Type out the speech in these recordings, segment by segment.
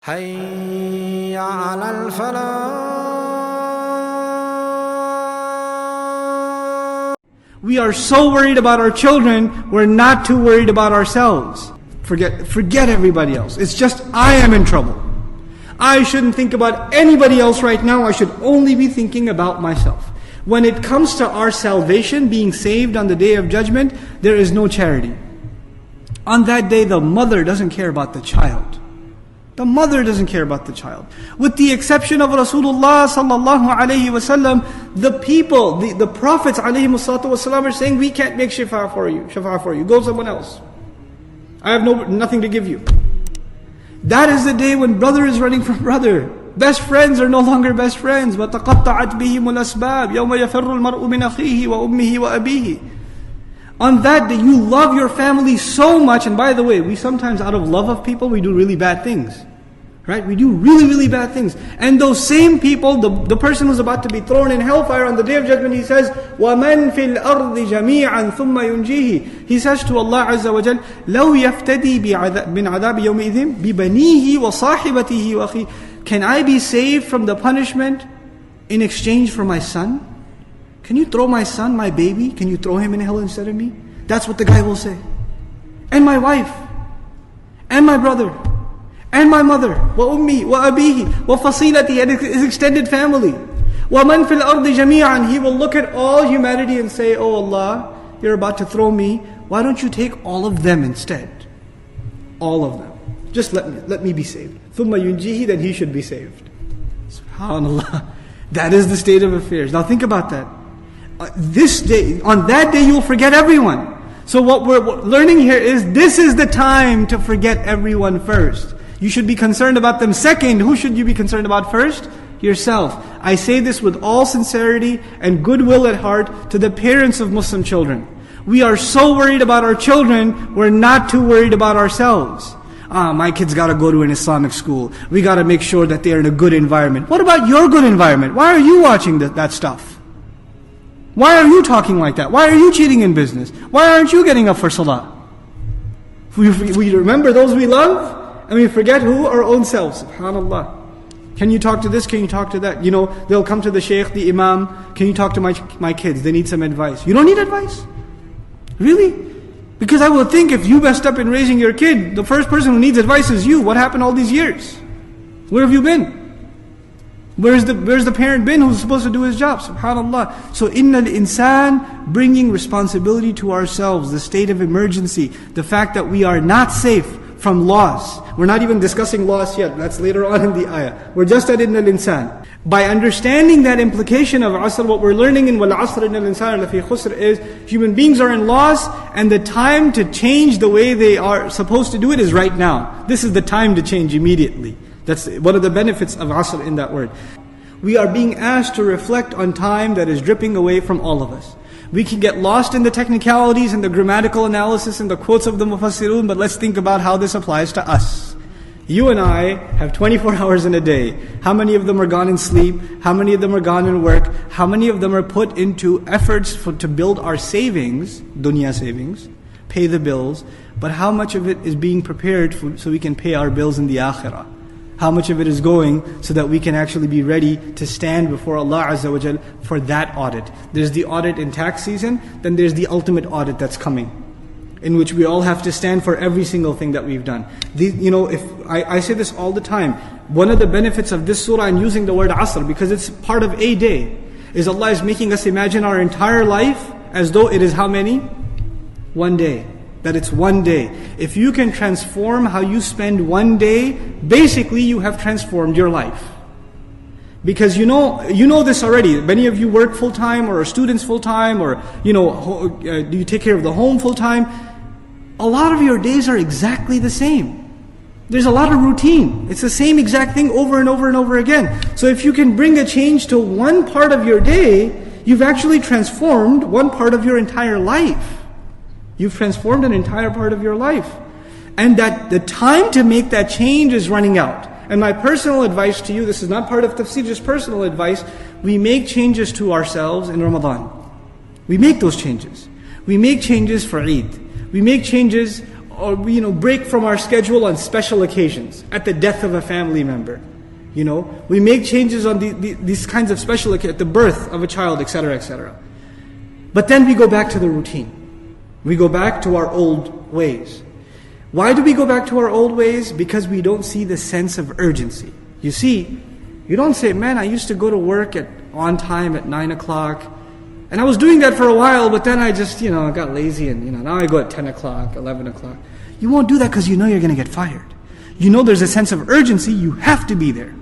حي على الفلاح. We are so worried about our children, we're not too worried about ourselves. Forget everybody else. It's just I am in trouble. I shouldn't think about anybody else right now. I should only be thinking about myself. When it comes to our salvation, being saved on the Day of Judgment, there is no charity. On that day, the mother doesn't care about the child. The mother doesn't care about the child. With the exception of Rasulullah sallallahu alaihi wasallam, the people, the prophets alayhi wasallam are saying, we can't make shafa'a for you. Go someone else. I have nothing to give you. That is the day when brother is running from brother. Best friends are no longer best friends. وَتَقَطَّعَتْ بِهِمُ الْأَسْبَابِ يَوْمَ يَفِرُّ الْمَرْءُ مِنْ أَخِيهِ وَأُمِّهِ وَأَبِيهِ. On that day, you love your family so much. And by the way, we sometimes, out of love of people, we do really bad things. Right? We do really, really bad things. And those same people, the person who's about to be thrown in hellfire on the Day of Judgment, he says, وَمَنْ فِي الْأَرْضِ جَمِيعًا ثُمَّ يُنْجِيهِ. He says to Allah Azza wa Jal, لَوْ يَفْتَدِي مِنْ عَذَابِ يَوْمِئِذٍ بِبَنِيهِ وَصَاحِبَتِهِ وَأَخِيهِ. Can I be saved from the punishment in exchange for my son? Can you throw my son, my baby, can you throw him in hell instead of me? That's what the guy will say. And my wife, and my brother, and my mother, وَأُمِّي وَأَبِيهِ وَفَصِيلَتِهِ, and his extended family. وَمَنْ فِي الْأَرْضِ جَمِيعًا. He will look at all humanity and say, oh Allah, you're about to throw me. Why don't you take all of them instead? All of them. Just let me be saved. ثُمَّ يُنْجِيهِ, then he should be saved. SubhanAllah. That is the state of affairs. Now think about that. This day, on that day, you'll forget everyone. So what we're learning here is, this is the time to forget everyone first. You should be concerned about them second. Who should you be concerned about first? Yourself. I say this with all sincerity and goodwill at heart to the parents of Muslim children. We are so worried about our children, we're not too worried about ourselves. My kids got to go to an Islamic school. We got to make sure that they're in a good environment. What about your good environment? Why are you watching that stuff? Why are you talking like that? Why are you cheating in business? Why aren't you getting up for salah? We remember those we love, and we forget who? Our own selves. SubhanAllah. Can you talk to this? Can you talk to that? They'll come to the shaykh, the imam. Can you talk to my kids? They need some advice. You don't need advice? Really? Because I will think, if you messed up in raising your kid, the first person who needs advice is you. What happened all these years? Where have you been? Where's the parent been who's supposed to do his job? SubhanAllah. So innal insan, bringing responsibility to ourselves, the state of emergency, the fact that we are not safe from loss. We're not even discussing loss yet. That's later on in the ayah. We're just at innal insan. By understanding that implication of asr, what we're learning in wal asr innal insana lafi khusr is, human beings are in loss, and the time to change the way they are supposed to do it is right now. This is the time to change immediately. That's one of the benefits of asr in that word. We are being asked to reflect on time that is dripping away from all of us. We can get lost in the technicalities and the grammatical analysis and the quotes of the mufassirun, but let's think about how this applies to us. You and I have 24 hours in a day. How many of them are gone in sleep? How many of them are gone in work? How many of them are put into efforts to build our savings, dunya savings, pay the bills, but how much of it is being prepared so we can pay our bills in the akhirah? How much of it is going so that we can actually be ready to stand before Allah Azza wa Jal for that audit? There's the audit in tax season, then there's the ultimate audit that's coming, in which we all have to stand for every single thing that we've done. If I say this all the time, one of the benefits of this surah and using the word asr, because it's part of a day, is Allah is making us imagine our entire life as though it is how many? One day. That it's one day. If you can transform how you spend one day, basically you have transformed your life. Because you know this already. Many of you work full-time, or are students full-time, or do you take care of the home full-time? A lot of your days are exactly the same. There's a lot of routine. It's the same exact thing over and over and over again. So if you can bring a change to one part of your day, you've actually transformed one part of your entire life. You've transformed an entire part of your life. And that the time to make that change is running out. And my personal advice to you, this is not part of tafsir, just personal advice, we make changes to ourselves in Ramadan. We make those changes. We make changes for Eid. We make changes or break from our schedule on special occasions, at the death of a family member. We make changes on these kinds of special occasions, at the birth of a child, etc., etc. But then we go back to the routine. We go back to our old ways. Why do we go back to our old ways? Because we don't see the sense of urgency. You see, you don't say, man, I used to go to work on time at 9 o'clock, and I was doing that for a while, but then I just, got lazy, and now I go at 10 o'clock, 11 o'clock. You won't do that because you know you're going to get fired. There's a sense of urgency, you have to be there.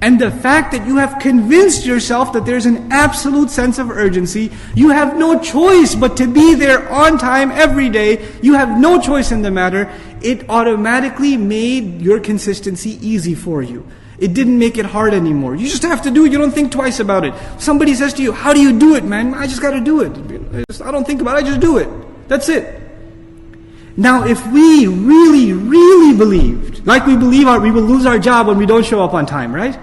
And the fact that you have convinced yourself that there's an absolute sense of urgency, you have no choice but to be there on time every day, you have no choice in the matter, it automatically made your consistency easy for you. It didn't make it hard anymore. You just have to do it, you don't think twice about it. Somebody says to you, how do you do it, man? I just got to do it. I don't think about it, I just do it. That's it. Now, if we really, really believed, like we believe we will lose our job when we don't show up on time, right?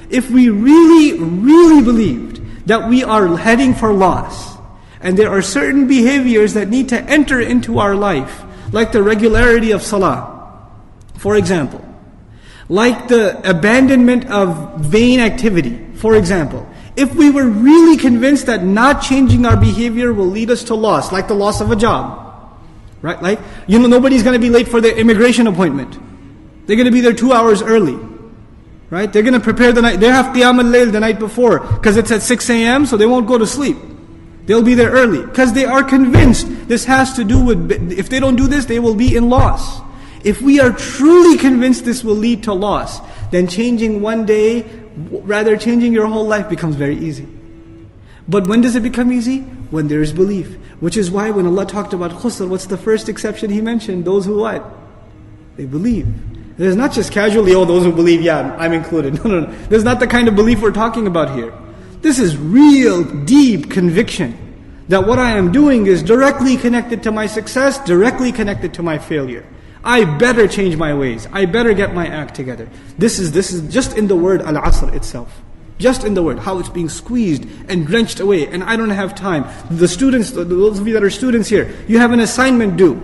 If we really, really believed that we are heading for loss, and there are certain behaviors that need to enter into our life, like the regularity of salah, for example, like the abandonment of vain activity, for example, if we were really convinced that not changing our behavior will lead us to loss, like the loss of a job, right? Like, nobody's going to be late for their immigration appointment. They're going to be there 2 hours early. Right? They're going to prepare the night. They have Qiyam al-Layl the night before because it's at 6 a.m. so they won't go to sleep. They'll be there early because they are convinced this has to do with, if they don't do this, they will be in loss. If we are truly convinced this will lead to loss, then changing one day, rather changing your whole life becomes very easy. But when does it become easy? When there is belief. Which is why when Allah talked about khusr, what's the first exception He mentioned? Those who what? They believe. There's not just casually, those who believe, I'm included. No. There's not the kind of belief we're talking about here. This is real, deep conviction that what I am doing is directly connected to my success, directly connected to my failure. I better change my ways. I better get my act together. This is just in the word al-asr itself. Just in the word, how it's being squeezed and drenched away, and I don't have time. The students, those of you that are students here, you have an assignment due,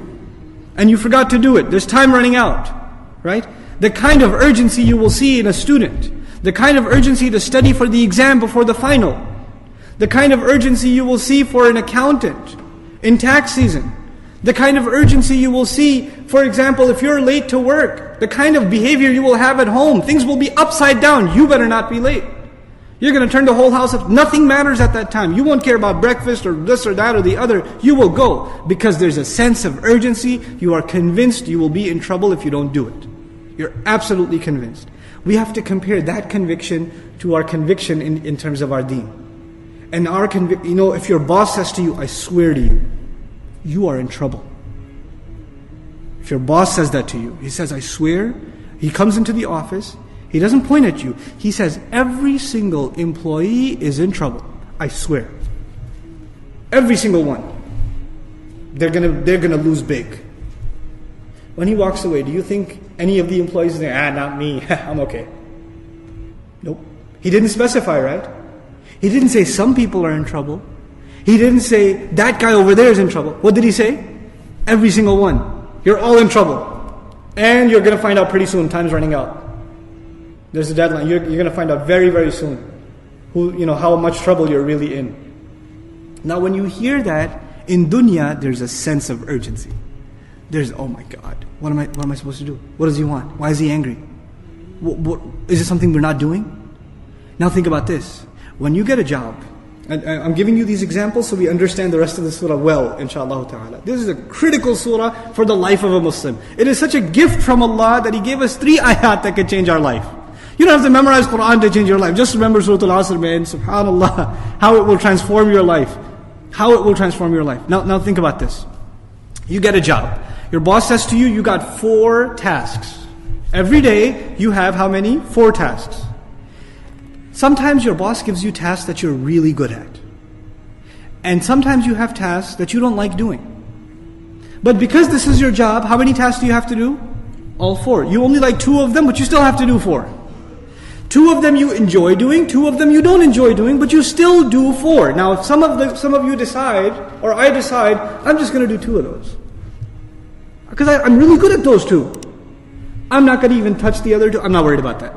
and you forgot to do it. There's time running out. Right? The kind of urgency you will see in a student, the kind of urgency to study for the exam before the final, the kind of urgency you will see for an accountant in tax season, the kind of urgency you will see, for example, if you're late to work, the kind of behavior you will have at home, things will be upside down, you better not be late. You're going to turn the whole house up, nothing matters at that time. You won't care about breakfast or this or that or the other, you will go because there's a sense of urgency, you are convinced you will be in trouble if you don't do it. You're absolutely convinced. We have to compare that conviction to our conviction in terms of our deen. And our if your boss says to you, I swear to you, you are in trouble. If your boss says that to you, he says, I swear, he comes into the office, he doesn't point at you, he says, every single employee is in trouble. I swear. Every single one. They're gonna lose big. When he walks away, do you think any of the employees say, not me, I'm okay? Nope. He didn't specify, right? He didn't say some people are in trouble. He didn't say that guy over there is in trouble. What did he say? Every single one. You're all in trouble. And you're going to find out pretty soon, time's running out. There's a deadline. You're going to find out very, very soon how much trouble you're really in. Now when you hear that, in dunya, there's a sense of urgency. There's, oh my God, what am I supposed to do? What does he want? Why is he angry? Is it something we're not doing? Now think about this. When you get a job, and I'm giving you these examples so we understand the rest of the surah well, inshallah ta'ala. This is a critical surah for the life of a Muslim. It is such a gift from Allah that He gave us 3 ayat that can change our life. You don't have to memorize Quran to change your life. Just remember Surah Al-Asr, man. Subhanallah, how it will transform your life. How it will transform your life. Now think about this. You get a job. Your boss says to you, you got 4 tasks. Every day, you have how many? 4 tasks. Sometimes your boss gives you tasks that you're really good at. And sometimes you have tasks that you don't like doing. But because this is your job, how many tasks do you have to do? All 4. You only like 2 of them, but you still have to do 4. 2 of them you enjoy doing, 2 of them you don't enjoy doing, but you still do 4. Now if some of you decide, or I decide, I'm just going to do 2 of those. Because I'm really good at those two. I'm not going to even touch the other two. I'm not worried about that.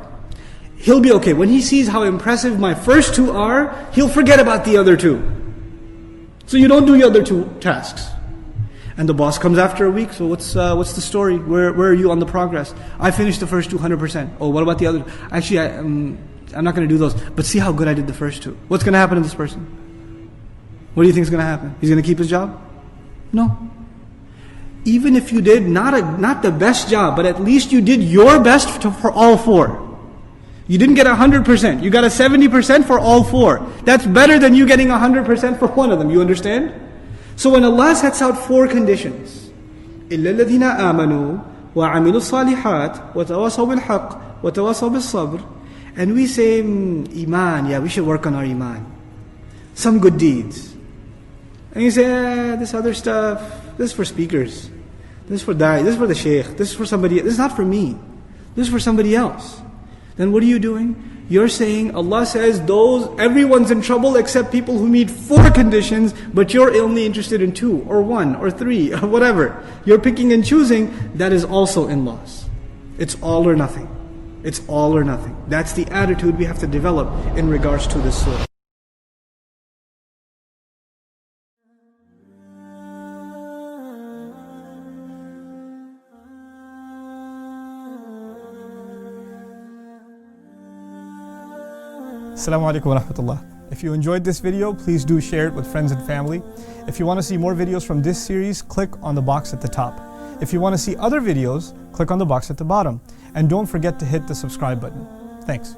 He'll be okay. When he sees how impressive my first two are, he'll forget about the other two. So you don't do the other two tasks. And the boss comes after a week, so what's the story? Where are you on the progress? I finished the first 200%. Oh, what about the other? Actually, I'm not going to do those. But see how good I did the first two. What's going to happen to this person? What do you think is going to happen? He's going to keep his job? No. Even if you did not the best job, but at least you did your best for all four. You didn't get 100%. You got a 70% for all four. That's better than you getting 100% for one of them. You understand? So when Allah sets out four conditions, إِلَّا الَّذِينَ آمَنُوا وَعَمِلُوا الصَّالِحَاتِ وَتَوَاصَوْا بِالْحَقِّ وَتَوَاصَوْا بِالصَّبْرِ, and we say, Iman, yeah, we should work on our Iman. Some good deeds. And you say, this other stuff, this is for speakers. This is for da'i, this is for the shaykh, this is for somebody, this is not for me. This is for somebody else. Then what are you doing? You're saying, Allah says, everyone's in trouble except people who meet four conditions, but you're only interested in two, or one, or three, or whatever. You're picking and choosing, that is also in loss. It's all or nothing. It's all or nothing. That's the attitude we have to develop in regards to this surah. Assalamu alaikum wa rahmatullah. If you enjoyed this video, please do share it with friends and family. If you want to see more videos from this series, click on the box at the top. If you want to see other videos, click on the box at the bottom. And don't forget to hit the subscribe button. Thanks.